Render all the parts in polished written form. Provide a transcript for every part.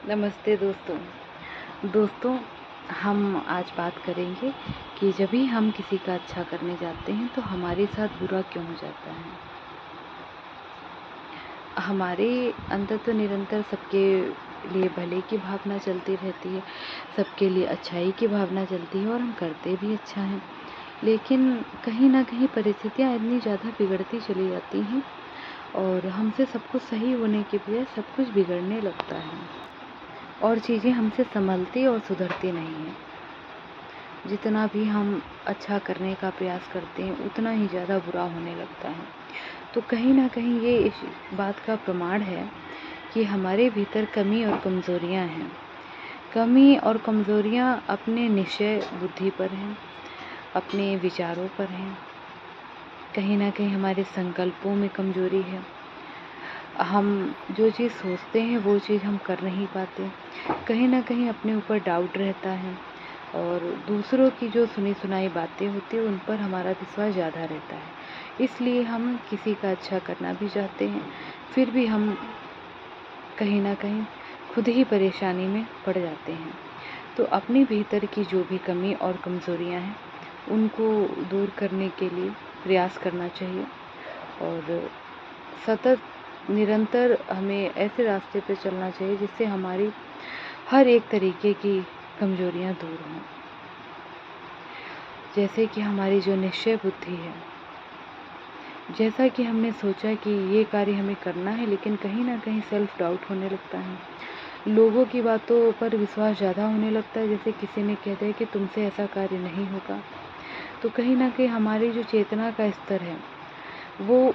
नमस्ते दोस्तों। दोस्तों, हम आज बात करेंगे कि जब भी हम किसी का अच्छा करने जाते हैं तो हमारे साथ बुरा क्यों हो जाता है। हमारे अंदर तो निरंतर सबके लिए भले की भावना चलती रहती है, सबके लिए अच्छाई की भावना चलती है और हम करते भी अच्छा हैं। लेकिन कहीं न कहीं परिस्थितियाँ इतनी ज़्यादा बिगड़ती चली जाती हैं और हमसे सब कुछ सही होने के बजाय सब कुछ बिगड़ने लगता है और चीज़ें हमसे सँभलती और सुधरती नहीं हैं। जितना भी हम अच्छा करने का प्रयास करते हैं उतना ही ज़्यादा बुरा होने लगता है। तो कहीं न कहीं ये इस बात का प्रमाण है कि हमारे भीतर कमी और कमज़ोरियाँ हैं। कमी और कमज़ोरियाँ अपने निश्चय बुद्धि पर हैं, अपने विचारों पर हैं। कहीं न कहीं हमारे संकल्पों में कमज़ोरी है। हम जो चीज़ सोचते हैं वो चीज़ हम कर नहीं पाते। कहीं न कहीं अपने ऊपर डाउट रहता है और दूसरों की जो सुनी-सुनाई बातें होती हैं उन पर हमारा विश्वास ज़्यादा रहता है। इसलिए हम किसी का अच्छा करना भी चाहते हैं, फिर भी हम कहीं न कहीं खुद ही परेशानी में पड़ जाते हैं। तो अपने भीतर की जो भी कमी और कमज़ोरियाँ हैं, उनको दूर करने के लिए प्रयास करना चाहिए और सतत निरंतर हमें ऐसे रास्ते पे चलना चाहिए जिससे हमारी हर एक तरीके की कमज़ोरियाँ दूर हों। जैसे कि हमारी जो निश्चय बुद्धि है, जैसा कि हमने सोचा कि ये कार्य हमें करना है लेकिन कहीं न कहीं सेल्फ डाउट होने लगता है। लोगों की बातों पर विश्वास ज़्यादा होने लगता है, जैसे किसी ने कह दिया कि तुमसे ऐसा कार्य नहीं होगा। तो कहीं न कहीं हमारी जो चेतना का स्तर है, वो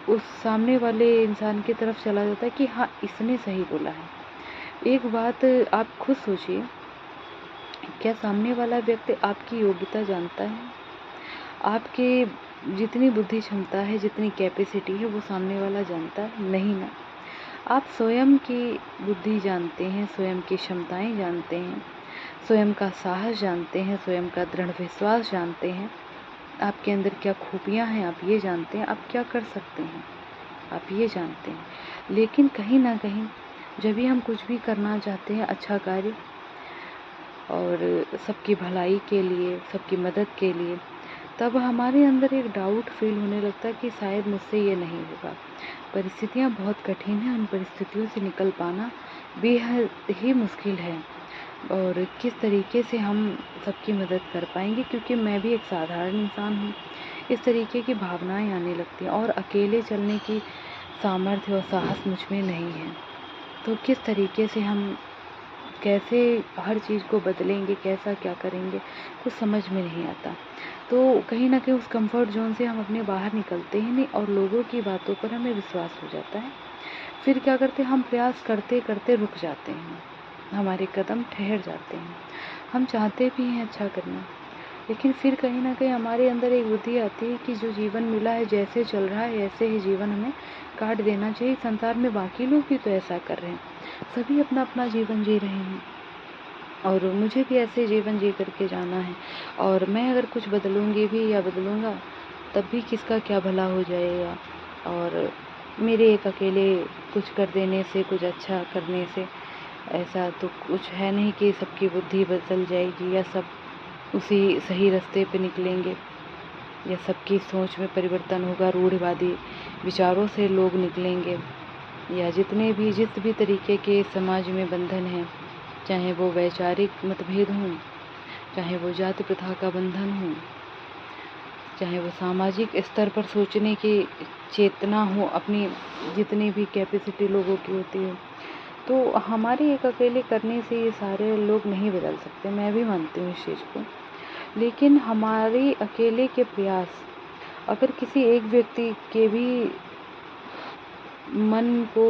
उस सामने वाले इंसान की तरफ चला जाता है कि हाँ, इसने सही बोला है। एक बात आप खुद सोचिए, क्या सामने वाला व्यक्ति आपकी योग्यता जानता है? आपके जितनी बुद्धि क्षमता है, जितनी कैपेसिटी है, वो सामने वाला जानता है? नहीं ना। आप स्वयं की बुद्धि जानते हैं, स्वयं की क्षमताएँ जानते हैं, स्वयं का साहस जानते हैं, स्वयं का दृढ़ विश्वास जानते हैं। आपके अंदर क्या खूबियाँ हैं, आप ये जानते हैं, आप क्या कर सकते हैं, आप ये जानते हैं। लेकिन कहीं न कहीं जब भी हम कुछ भी करना चाहते हैं अच्छा कार्य और सबकी भलाई के लिए, सबकी मदद के लिए, तब हमारे अंदर एक डाउट फ़ील होने लगता है कि शायद मुझसे ये नहीं होगा। परिस्थितियाँ बहुत कठिन हैं, उन परिस्थितियों से निकल पाना बेहद ही मुश्किल है और किस तरीके से हम सबकी मदद कर पाएँगे, क्योंकि मैं भी एक साधारण इंसान हूँ। इस तरीके की भावनाएँ आने लगती हैं और अकेले चलने की सामर्थ्य और साहस मुझ में नहीं है। तो किस तरीके से हम कैसे हर चीज़ को बदलेंगे, कैसा क्या करेंगे, कुछ समझ में नहीं आता। तो कहीं न कहीं उस कम्फ़र्ट ज़ोन से हम अपने बाहर निकलते ही नहीं और लोगों की बातों पर हमें विश्वास हो जाता है। फिर क्या करते हैं, हम प्रयास करते-करते रुक जाते हैं, हमारे कदम ठहर जाते हैं। हम चाहते भी हैं अच्छा करना, लेकिन फिर कहीं न कहीं हमारे अंदर एक बुद्धि आती है कि जो जीवन मिला है, जैसे चल रहा है, ऐसे ही जीवन हमें काट देना चाहिए। संसार में बाकी लोग भी तो ऐसा कर रहे हैं, सभी अपना-अपना जीवन जी रहे हैं और मुझे भी ऐसे जीवन जी कर के जाना है और मैं अगर कुछ बदलूँगी भी या बदलूँगा, तब भी किसका क्या भला हो जाएगा और मेरे एक अकेले कुछ कर देने से, कुछ अच्छा करने से ऐसा तो कुछ है नहीं कि सबकी बुद्धि बदल जाएगी या सब उसी सही रास्ते पे निकलेंगे या सबकी सोच में परिवर्तन होगा, रूढ़िवादी विचारों से लोग निकलेंगे या जिस भी तरीके के समाज में बंधन हैं, चाहे वो वैचारिक मतभेद हों, चाहे वो जाति प्रथा का बंधन हो, चाहे वो सामाजिक स्तर पर सोचने की चेतना हो, अपनी जितनी भी कैपेसिटी लोगों की होती है, तो हमारे एक अकेले करने से ये सारे लोग नहीं बदल सकते। मैं भी मानती हूँ इस चीज़ को। लेकिन हमारे अकेले के प्रयास अगर किसी एक व्यक्ति के भी मन को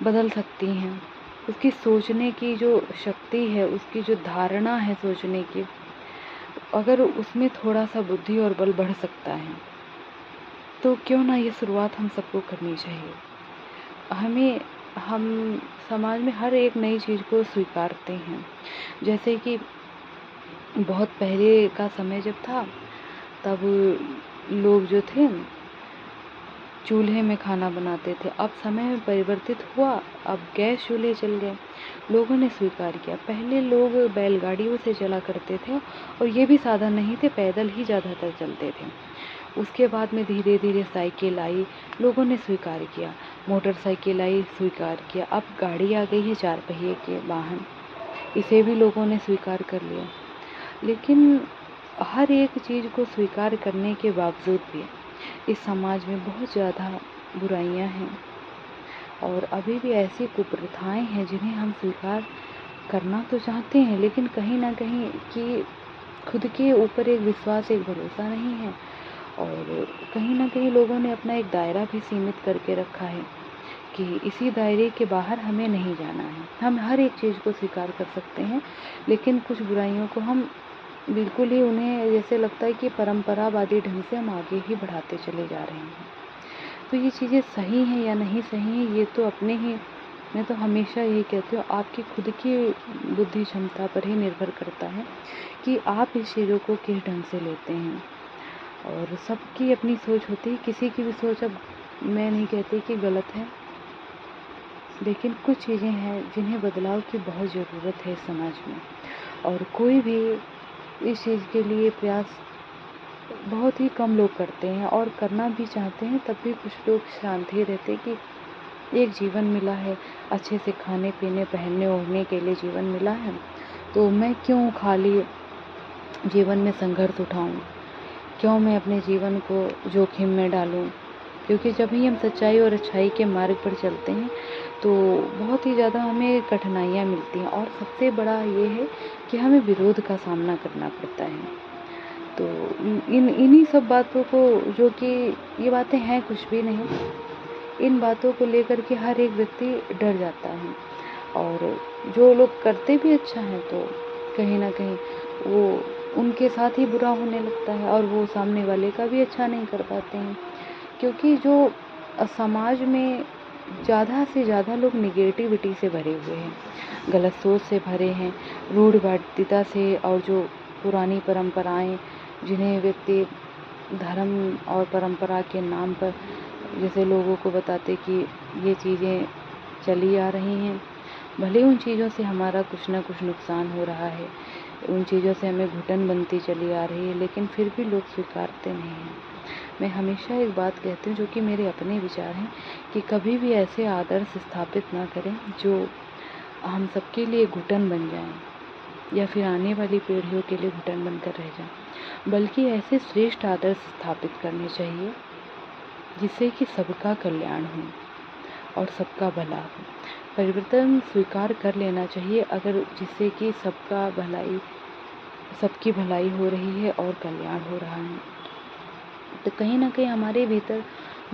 बदल सकती हैं, उसकी सोचने की जो शक्ति है, उसकी जो धारणा है सोचने की, अगर उसमें थोड़ा-सा बुद्धि और बल बढ़ सकता है, तो क्यों ना ये शुरुआत हम सबको करनी चाहिए। हमें हम समाज में हर एक नई चीज़ को स्वीकारते हैं। जैसे कि बहुत पहले का समय जब था, तब लोग जो थे चूल्हे में खाना बनाते थे। अब समय परिवर्तित हुआ, अब गैस चूल्हे चल गए, लोगों ने स्वीकार किया। पहले लोग बैलगाड़ियों से चला करते थे और ये भी साधन नहीं थे, पैदल ही ज़्यादातर चलते थे। उसके बाद में धीरे धीरे साइकिल आई, लोगों ने स्वीकार किया। मोटरसाइकिल आई, स्वीकार किया। अब गाड़ी आ गई है 4 पहिए के वाहन, इसे भी लोगों ने स्वीकार कर लिया। लेकिन हर एक चीज़ को स्वीकार करने के बावजूद भी इस समाज में बहुत ज़्यादा बुराइयां हैं और अभी भी ऐसी कुप्रथाएं हैं जिन्हें हम स्वीकार करना तो चाहते हैं, लेकिन कहीं ना कहीं कि खुद के ऊपर एक विश्वास, एक भरोसा नहीं है। और कहीं ना कहीं लोगों ने अपना एक दायरा भी सीमित करके रखा है कि इसी दायरे के बाहर हमें नहीं जाना है। हम हर एक चीज़ को स्वीकार कर सकते हैं, लेकिन कुछ बुराइयों को हम बिल्कुल ही, उन्हें जैसे लगता है कि परंपरावादी ढंग से हम आगे ही बढ़ाते चले जा रहे हैं। तो ये चीज़ें सही हैं या नहीं सही हैं, ये तो अपने ही, मैं तो हमेशा यही कहती हूँ, आपकी खुद की बुद्धि क्षमता पर ही निर्भर करता है कि आप इस चीज़ों को किस ढंग से लेते हैं। और सबकी अपनी सोच होती है, किसी की भी सोच, अब मैं नहीं कहती कि गलत है, लेकिन कुछ चीज़ें हैं जिन्हें बदलाव की बहुत ज़रूरत है इस समाज में। और कोई भी इस चीज़ के लिए प्रयास बहुत ही कम लोग करते हैं, और करना भी चाहते हैं तब भी कुछ लोग शांत ही रहते कि एक जीवन मिला है, अच्छे से खाने पीने पहनने ओढ़ने के लिए जीवन मिला है, तो मैं क्यों खाली जीवन में संघर्ष उठाऊं, क्यों मैं अपने जीवन को जोखिम में डालूं। क्योंकि जब भी हम सच्चाई और अच्छाई के मार्ग पर चलते हैं तो बहुत ही ज़्यादा हमें कठिनाइयाँ मिलती हैं, और सबसे बड़ा ये है कि हमें विरोध का सामना करना पड़ता है। तो इन्हीं सब बातों को, जो कि ये बातें हैं कुछ भी नहीं, इन बातों को लेकर के हर एक व्यक्ति डर जाता है, और जो लोग करते भी अच्छा है तो कहीं ना कहीं वो उनके साथ ही बुरा होने लगता है, और वो सामने वाले का भी अच्छा नहीं कर पाते हैं। क्योंकि जो समाज में ज़्यादा से ज़्यादा लोग निगेटिविटी से भरे हुए हैं, गलत सोच से भरे हैं, रूढ़िवादिता से, और जो पुरानी परंपराएं जिन्हें व्यक्ति धर्म और परंपरा के नाम पर जैसे लोगों को बताते कि ये चीज़ें चली आ रही हैं, भले उन चीज़ों से हमारा कुछ ना कुछ नुकसान हो रहा है, उन चीज़ों से हमें घुटन बनती चली आ रही है, लेकिन फिर भी लोग स्वीकारते नहीं हैं। मैं हमेशा एक बात कहती हूँ, जो कि मेरे अपने विचार हैं, कि कभी भी ऐसे आदर्श स्थापित ना करें जो हम सबके लिए घुटन बन जाएं, या फिर आने वाली पीढ़ियों के लिए घुटन बनकर रह जाएं, बल्कि ऐसे श्रेष्ठ आदर्श स्थापित करने चाहिए जिससे कि सबका कल्याण हो और सबका भला हो। परिवर्तन स्वीकार कर लेना चाहिए, अगर जिससे कि सबकी भलाई हो रही है और कल्याण हो रहा है, तो कहीं ना कहीं हमारे भीतर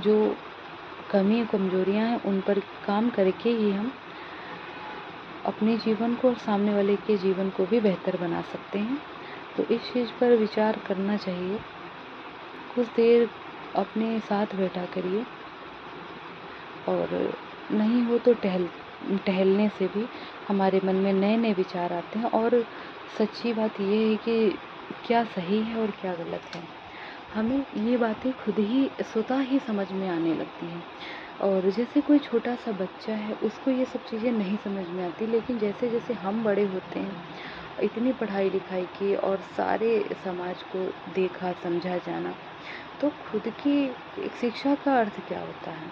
जो कमी कमजोरियां हैं उन पर काम करके ही हम अपने जीवन को और सामने वाले के जीवन को भी बेहतर बना सकते हैं। तो इस चीज़ पर विचार करना चाहिए, कुछ देर अपने साथ बैठा करिए, और नहीं हो तो टहलने से भी हमारे मन में नए नए विचार आते हैं, और सच्ची बात ये है कि क्या सही है और क्या गलत है, हमें ये बातें खुद ही स्वतः ही समझ में आने लगती हैं। और जैसे कोई छोटा सा बच्चा है, उसको ये सब चीज़ें नहीं समझ में आती, लेकिन जैसे जैसे हम बड़े होते हैं, इतनी पढ़ाई लिखाई की और सारे समाज को देखा समझा जाना, तो खुद की एक शिक्षा का अर्थ क्या होता है?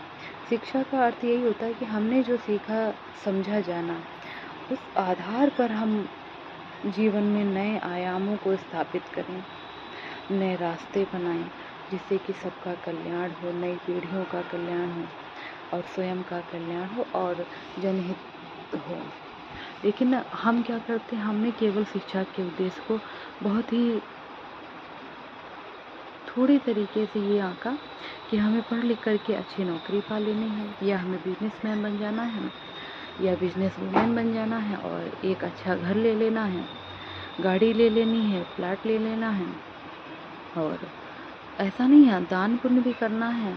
शिक्षा का अर्थ यही होता है कि हमने जो सीखा समझा जाना, उस आधार पर हम जीवन में नए आयामों को स्थापित करें, नए रास्ते बनाएं, जिससे कि सबका कल्याण हो, नई पीढ़ियों का कल्याण हो, और स्वयं का कल्याण हो, और जनहित हो। लेकिन हम क्या करते हैं, हमने केवल शिक्षा के उद्देश्य को बहुत ही थोड़ी तरीके से ये आंका कि हमें पढ़ लिख करके अच्छी नौकरी पा लेनी है, या हमें बिजनेसमैन बन जाना है, या बिजनेस वूमेन बन जाना है, और एक अच्छा घर ले लेना है, गाड़ी ले लेनी है, फ्लैट ले लेना है। और ऐसा नहीं है, दान पुण्य भी करना है,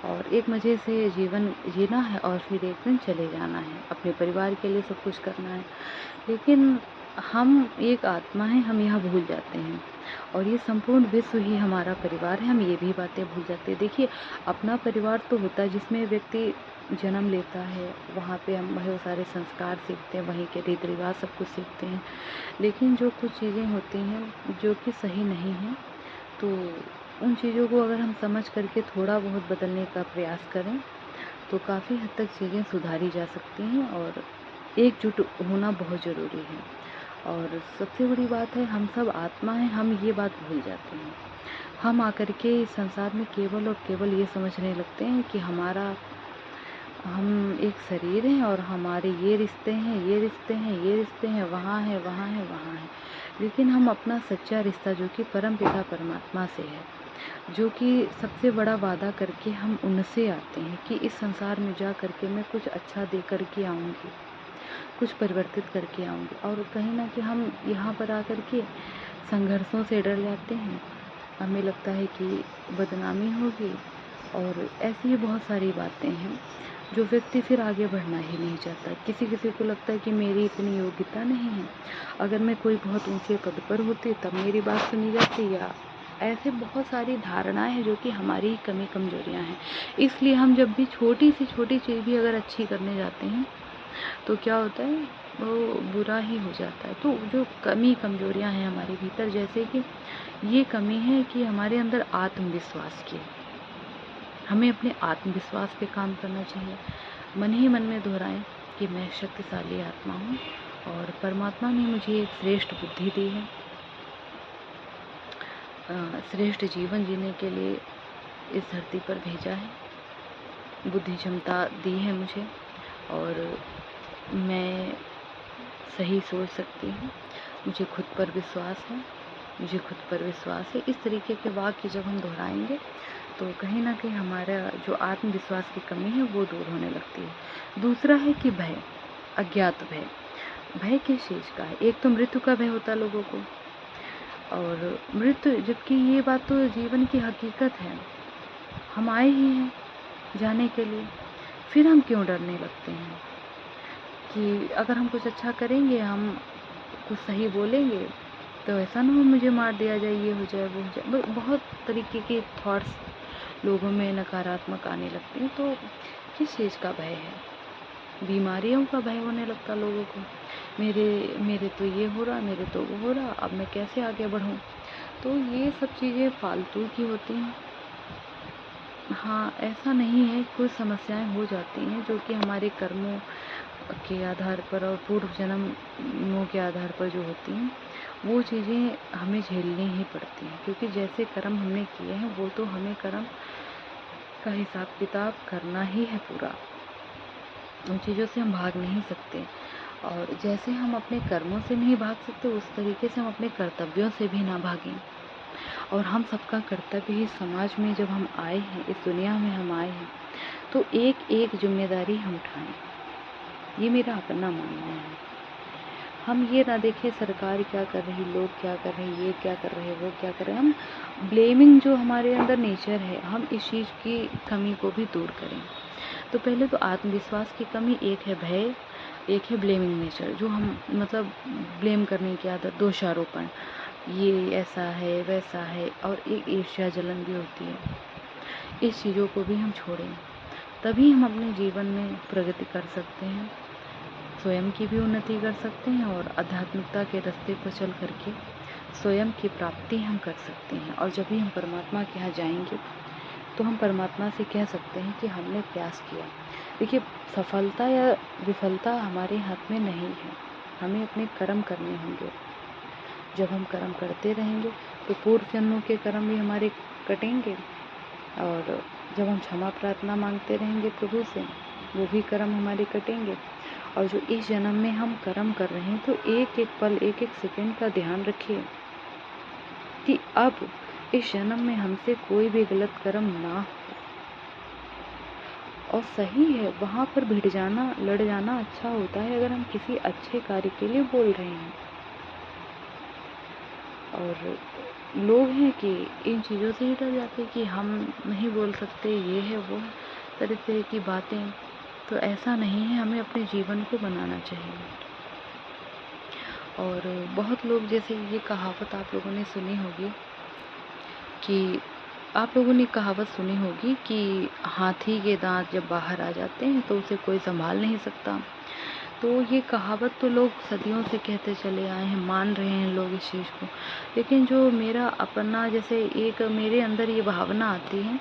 और एक मज़े से जीवन जीना है, और फिर एक दिन चले जाना है, अपने परिवार के लिए सब कुछ करना है। लेकिन हम एक आत्मा हैं, हम यह भूल जाते हैं और ये संपूर्ण विश्व ही हमारा परिवार है, हम ये भी बातें भूल जाते हैं। देखिए, अपना परिवार तो होता है जिसमें व्यक्ति जन्म लेता है, वहाँ पे हम बहुत सारे संस्कार सीखते हैं, वहीं के रीति रिवाज सब कुछ सीखते हैं। लेकिन जो कुछ चीज़ें होती हैं जो कि सही नहीं हैं, तो उन चीज़ों को अगर हम समझ करके थोड़ा बहुत बदलने का प्रयास करें तो काफ़ी हद तक चीज़ें सुधारी जा सकती हैं और एकजुट होना बहुत ज़रूरी है। और सबसे बड़ी बात है, हम सब आत्मा हैं, हम ये बात भूल जाते हैं। हम आकर के इस संसार में केवल और केवल ये समझने लगते हैं कि हम एक शरीर हैं और हमारे ये रिश्ते हैं, ये रिश्ते हैं, ये रिश्ते हैं, वहाँ है, वहाँ है, वहाँ है। लेकिन हम अपना सच्चा रिश्ता जो कि परमपिता परमात्मा से है, जो कि सबसे बड़ा वादा करके हम उनसे आते हैं कि इस संसार में जा कर के मैं कुछ अच्छा दे कर के आऊँगी, कुछ परिवर्तित करके आऊँगी। और कहीं न कहीं हम यहाँ पर आकर के संघर्षों से डर जाते हैं। हमें लगता है कि बदनामी होगी और ऐसी ही बहुत सारी बातें हैं जो व्यक्ति फिर आगे बढ़ना ही नहीं चाहता। किसी-किसी को लगता है कि मेरी इतनी योग्यता नहीं है, अगर मैं कोई बहुत ऊँचे पद पर होती तब मेरी बात सुनी जाती, या ऐसे बहुत सारी धारणाएँ हैं जो कि हमारी ही कमी कमज़ोरियाँ हैं। इसलिए हम जब भी छोटी से छोटी चीज़ भी अगर अच्छी करने जाते हैं तो क्या होता है, वो बुरा ही हो जाता है। तो जो कमी कमज़ोरियाँ हैं हमारे भीतर, जैसे कि ये कमी है कि हमारे अंदर आत्मविश्वास की, हमें अपने आत्मविश्वास पे काम करना चाहिए। मन ही मन में दोहराएं कि मैं शक्तिशाली आत्मा हूँ और परमात्मा ने मुझे एक श्रेष्ठ बुद्धि दी है, श्रेष्ठ जीवन जीने के लिए इस धरती पर भेजा है, बुद्धि क्षमता दी है मुझे और मैं सही सोच सकती हूँ, मुझे खुद पर विश्वास है, मुझे खुद पर विश्वास है। इस तरीके के वाक्य जब हम दोहराएंगे तो कहीं ना कहीं हमारा जो आत्मविश्वास की कमी है वो दूर होने लगती है। दूसरा है कि भय, अज्ञात भय। भय किस चीज़ का है? एक तो मृत्यु का भय होता है लोगों को, और मृत्यु, जबकि ये बात तो जीवन की हकीकत है, हम आए ही हैं जाने के लिए, फिर हम क्यों डरने लगते हैं कि अगर हम कुछ अच्छा करेंगे, हम कुछ सही बोलेंगे तो ऐसा ना हो मुझे मार दिया जाए, ये हो जाए, वो हो जाए। बहुत तरीके के थॉट्स लोगों में नकारात्मक आने लगते हैं। तो किस चीज़ का भय है? बीमारियों का भय होने लगता लोगों को, मेरे मेरे तो ये हो रहा, मेरे तो वो हो रहा, अब मैं कैसे आगे बढ़ूं? तो ये सब चीज़ें फालतू की होती हैं। हाँ, ऐसा नहीं है, कुछ समस्याएं हो जाती हैं जो कि हमारे कर्मों के आधार पर और पूर्व जन्मों के आधार पर जो होती हैं, वो चीज़ें हमें झेलनी ही पड़ती हैं, क्योंकि जैसे कर्म हमने किए हैं वो तो हमें कर्म का हिसाब किताब करना ही है पूरा, उन चीज़ों से हम भाग नहीं सकते। और जैसे हम अपने कर्मों से नहीं भाग सकते, उस तरीके से हम अपने कर्तव्यों से भी ना भागें। और हम सबका कर्तव्य ही, समाज में जब हम आए हैं, इस दुनिया में हम आए हैं, तो एक एक जिम्मेदारी हम उठाएं, ये मेरा अपना मानना है। हम ये ना देखें सरकार क्या कर रही, लोग क्या कर रहे, ये क्या कर रहे, वो क्या कर रहे। हम ब्लेमिंग, जो हमारे अंदर नेचर है, हम इस चीज़ की कमी को भी दूर करें। तो पहले तो आत्मविश्वास की कमी, एक है भय, एक है ब्लेमिंग नेचर, जो हम मतलब ब्लेम करने की आदत, दोषारोपण, ये ऐसा है वैसा है, और एक ईर्ष्या जलन भी होती है। इस चीज़ों को भी हम छोड़ें, तभी हम अपने जीवन में प्रगति कर सकते हैं, स्वयं की भी उन्नति कर सकते हैं और आध्यात्मिकता के रास्ते पर चल करके स्वयं की प्राप्ति हम कर सकते हैं। और जब भी हम परमात्मा के यहाँ जाएंगे तो हम परमात्मा से कह सकते हैं कि हमने प्रयास किया। देखिए, सफलता या विफलता हमारे हाथ में नहीं है, हमें अपने कर्म करने होंगे। जब हम कर्म करते रहेंगे तो पूर्व जन्मों के कर्म भी हमारे कटेंगे, और जब हम क्षमा प्रार्थना मांगते रहेंगे प्रभु से, वो भी कर्म हमारे कटेंगे। और जो इस जन्म में हम कर्म कर रहे हैं, तो एक एक पल, एक एक सेकंड का ध्यान रखिए कि अब इस जन्म में हमसे कोई भी गलत कर्म ना हो। और सही है, वहाँ पर भिड़ जाना, लड़ जाना अच्छा होता है अगर हम किसी अच्छे कार्य के लिए बोल रहे हैं। और लोग हैं कि इन चीज़ों से ही डर जाते कि हम नहीं बोल सकते, ये है वो है, तरह तरह की बातें। तो ऐसा नहीं है, हमें अपने जीवन को बनाना चाहिए। और बहुत लोग, जैसे ये कहावत आप लोगों ने सुनी होगी कि हाथी के दांत जब बाहर आ जाते हैं तो उसे कोई संभाल नहीं सकता। तो ये कहावत तो लोग सदियों से कहते चले आए हैं, मान रहे हैं लोग इस चीज़ को। लेकिन जो मेरा अपना, जैसे एक मेरे अंदर ये भावना आती है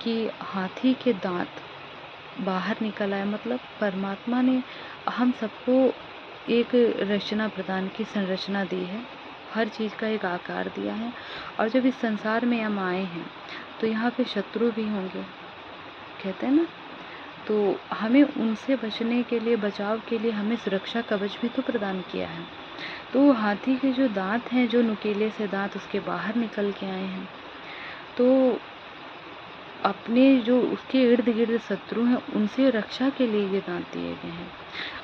कि हाथी के दांत बाहर निकल आए, मतलब परमात्मा ने हम सबको एक रचना प्रदान की, संरचना दी है, हर चीज़ का एक आकार दिया है। और जब इस संसार में हम आए हैं तो यहाँ पे शत्रु भी होंगे, कहते हैं ना, तो हमें उनसे बचने के लिए, बचाव के लिए हमें सुरक्षा कवच भी तो प्रदान किया है। तो हाथी के जो दांत हैं, जो नुकीले से दांत उसके बाहर निकल के आए हैं, तो अपने जो उसके इर्द गिर्द शत्रु हैं उनसे रक्षा के लिए ये दांत दिए गए हैं।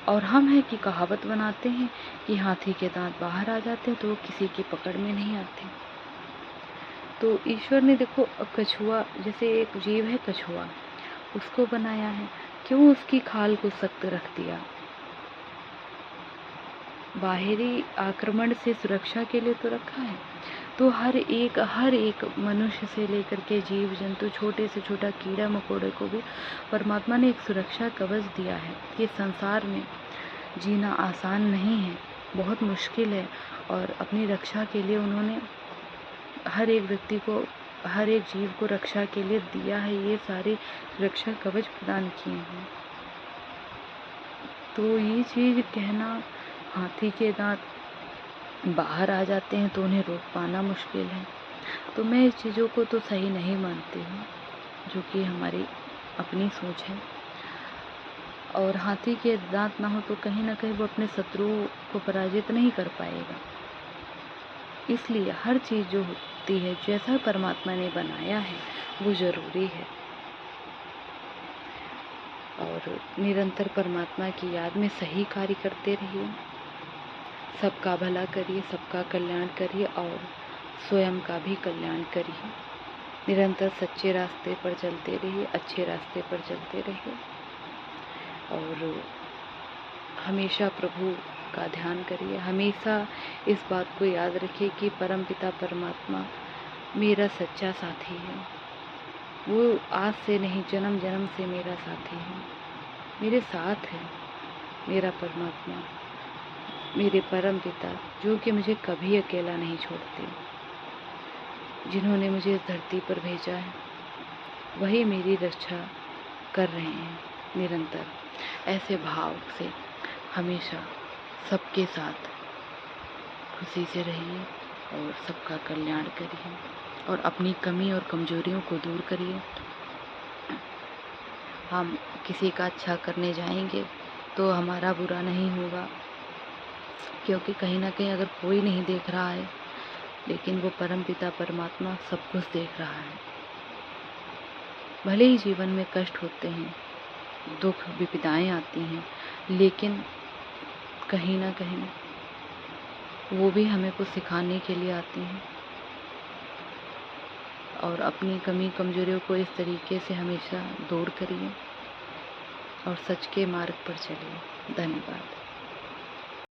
और हम हैं कि कहावत बनाते हैं कि हाथी के दांत बाहर आ जाते हैं तो वो किसी की पकड़ में नहीं आते। तो ईश्वर ने देखो, कछुआ जैसे एक जीव है, कछुआ, उसको बनाया है, क्यों उसकी खाल को सख्त रख दिया? बाहरी आक्रमण से सुरक्षा के लिए तो रखा है। तो हर एक मनुष्य से लेकर के जीव जंतु, छोटे से छोटा कीड़ा मकोड़े को भी परमात्मा ने एक सुरक्षा कवच दिया है। ये संसार में जीना आसान नहीं है, बहुत मुश्किल है, और अपनी रक्षा के लिए उन्होंने हर एक व्यक्ति को, हर एक जीव को रक्षा के लिए दिया है, ये सारे सुरक्षा कवच प्रदान किए हैं। तो ये चीज़ कहना, हाथी के दांत बाहर आ जाते हैं तो उन्हें रोक पाना मुश्किल है, तो मैं इस चीज़ों को तो सही नहीं मानती हूँ, जो कि हमारी अपनी सोच है। और हाथी के दांत ना हो तो कहीं ना कहीं वो अपने शत्रुओं को पराजित नहीं कर पाएगा। इसलिए हर चीज़ जो होती है, जैसा परमात्मा ने बनाया है वो ज़रूरी है। और निरंतर परमात्मा की याद में सही कार्य करते रहिए, सबका भला करिए, सबका कल्याण करिए और स्वयं का भी कल्याण करिए। निरंतर सच्चे रास्ते पर चलते रहिए, अच्छे रास्ते पर चलते रहिए, और हमेशा प्रभु का ध्यान करिए। हमेशा इस बात को याद रखिए कि परमपिता परमात्मा मेरा सच्चा साथी है। वो आज से नहीं, जन्म जन्म से मेरा साथी है, मेरे साथ है मेरा परमात्मा, मेरे परम पिता, जो कि मुझे कभी अकेला नहीं छोड़ते। जिन्होंने मुझे इस धरती पर भेजा है वही मेरी रक्षा कर रहे हैं निरंतर। ऐसे भाव से हमेशा सबके साथ खुशी से रहिए और सबका कल्याण करिए और अपनी कमी और कमजोरियों को दूर करिए। हम किसी का अच्छा करने जाएंगे तो हमारा बुरा नहीं होगा, क्योंकि कहीं ना कहीं अगर कोई नहीं देख रहा है, लेकिन वो परमपिता परमात्मा सब कुछ देख रहा है। भले ही जीवन में कष्ट होते हैं, दुख विपदाएं आती हैं, लेकिन कहीं ना कहीं वो भी हमें कुछ सिखाने के लिए आती हैं। और अपनी कमी कमजोरियों को इस तरीके से हमेशा दूर करिए और सच के मार्ग पर चलिए। धन्यवाद।